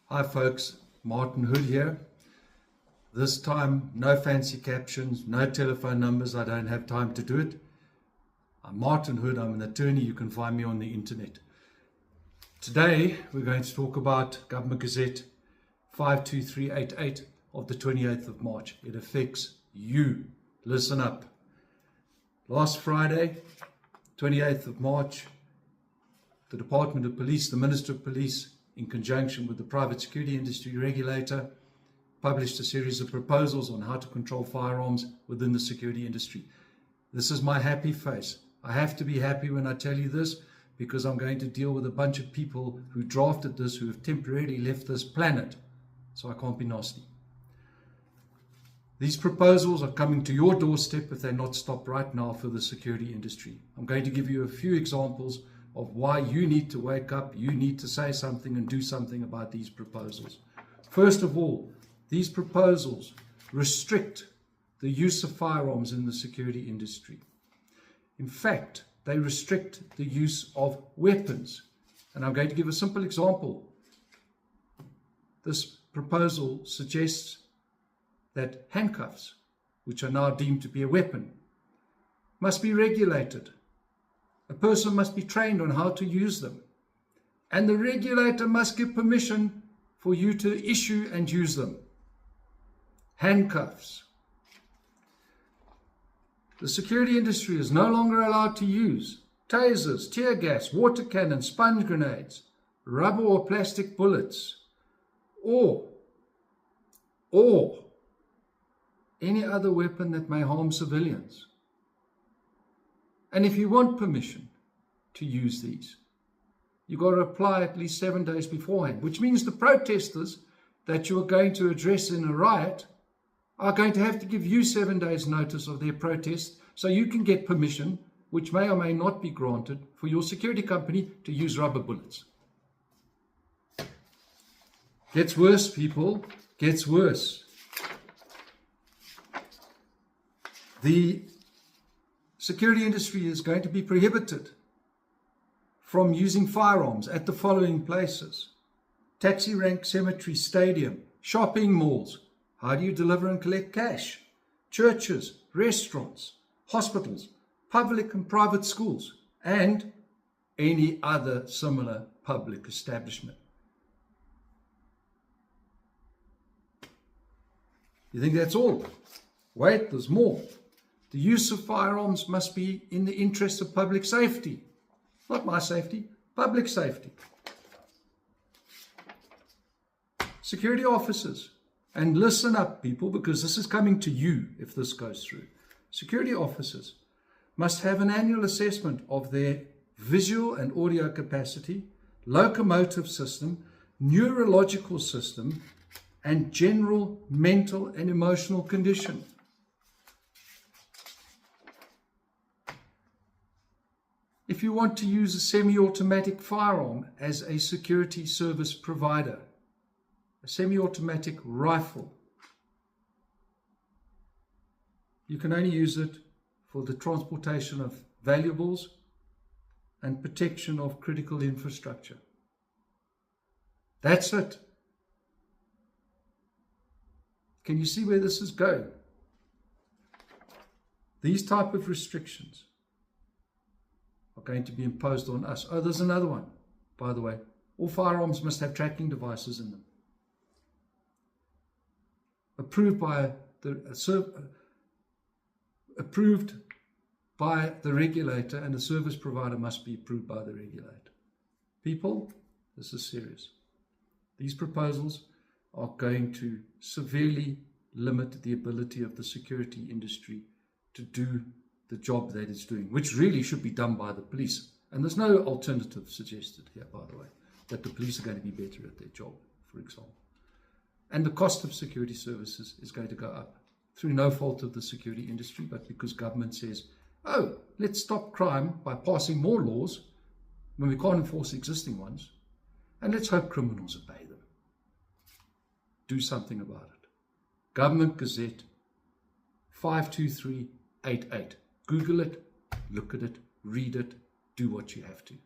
Hi folks, Martin Hood here. This time, no fancy captions, no telephone numbers, I don't have time to do it. I'm Martin Hood, I'm an attorney, you can find me on the internet. Today, we're going to talk about Government Gazette 52388 of the 28th of March. It affects you. Listen up. Last Friday, 28th of March, the Department of Police, the Minister of Police, in conjunction with the private security industry regulator, published a series of proposals on how to control firearms within the security industry. This is my happy face. I have to be happy when I tell you this because I'm going to deal with a bunch of people who drafted this, who have temporarily left this planet, so I can't be nasty. These proposals are coming to your doorstep if they're not stopped right now for the security industry. I'm going to give you a few examples of why you need to wake up, you need to say something and do something about these proposals. First of all, these proposals restrict the use of firearms in the security industry. In fact, they restrict the use of weapons. And I'm going to give a simple example. This proposal suggests that handcuffs, which are now deemed to be a weapon, must be regulated. A person must be trained on how to use them. And the regulator must give permission for you to issue and use them. Handcuffs. The security industry is no longer allowed to use tasers, tear gas, water cannons, sponge grenades, rubber or plastic bullets, or any other weapon that may harm civilians. And if you want permission to use these, you've got to apply at least 7 days beforehand, which means the protesters that you are going to address in a riot are going to have to give you 7 days notice of their protest so you can get permission, which may or may not be granted, for your security company to use rubber bullets. Gets worse, people, gets worse. The security industry is going to be prohibited from using firearms at the following places: taxi rank, cemetery, stadium, shopping malls. How do you deliver and collect cash? Churches, restaurants, hospitals, public and private schools, and any other similar public establishment. You think that's all? Wait, there's more. The use of firearms must be in the interest of public safety. Not my safety, public safety. Security officers, and listen up people, because this is coming to you if this goes through. Security officers must have an annual assessment of their visual and audio capacity, locomotive system, neurological system, and general mental and emotional condition. If you want to use a semi-automatic firearm as a security service provider, a semi-automatic rifle, you can only use it for the transportation of valuables and protection of critical infrastructure. That's it. Can you see where this is going? These type of restrictions are going to be imposed on us. Oh, there's another one, by the way. All firearms must have tracking devices in them. Approved by the regulator, and the service provider must be approved by the regulator. People, this is serious. These proposals are going to severely limit the ability of the security industry to do the job that it's doing, which really should be done by the police. And there's no alternative suggested here, by the way, that the police are going to be better at their job, for example. And the cost of security services is going to go up through no fault of the security industry, but because government says, oh, let's stop crime by passing more laws when we can't enforce existing ones, and let's hope criminals obey them. Do something about it. Government Gazette 52388. Google it, look at it, read it, do what you have to.